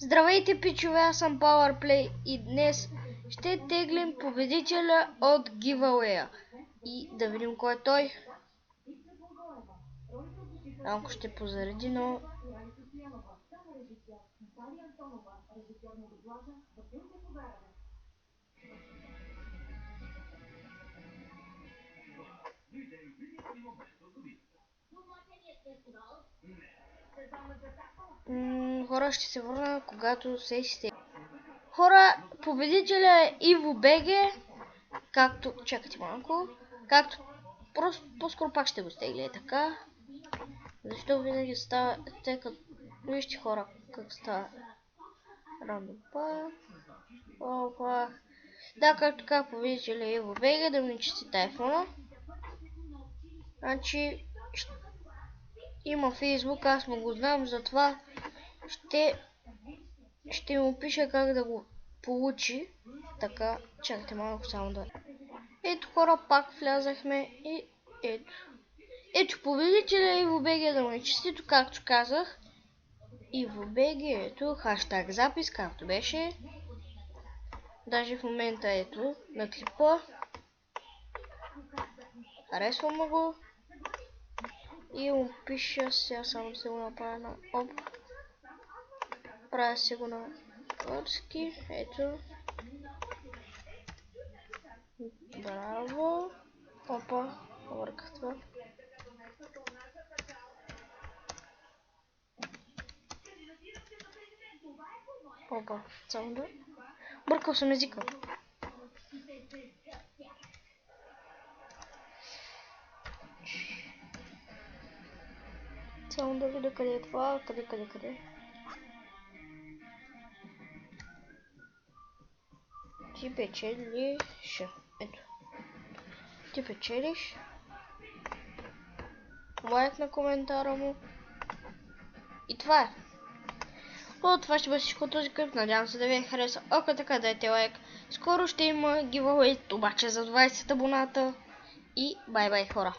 Здравейте, пичове, аз съм PowerPlay и днес ще теглим победителя от giveaway. И да видим кой е той. Малко ще позареди, но... Хора, ще се върна, когато се изтегли. Хора, победителя е Иво БГ, както... Чакайте малко. Както... Просто по-скоро пак ще го стегля, така. Защо винаги става... Тъй като... Вижте, хора, как става. Рандом пак. Опа. Да, както казах, победителя е Иво БГ, да ми честите айфона. Значи... Има Фейсбук, аз му го знам, затова ще му пиша как да го получи. Така, чакайте малко само да... Ето, хора, пак влязахме и ето. Ето победителя Иво БГ, да му е честито, както казах. Иво БГ, ето, хаштаг запис, както беше. Даже в момента ето, на клипа. Харесвам му го. И му пиша, сега само се го направя на оп. Правя се го на горски, ето. Браво. Опа, върках това. Опа, само да... Бъркал съм езика. Само да видя къде е това, къде. Ти печелиш, ето. Ти печелиш. Лайк на коментара му. И това е. Това ще бъде всичко от този клип. Надявам се да ви е хареса. Ако така, дайте лайк. Скоро ще има giveaway, обаче за 20 абоната. И бай-бай, хора.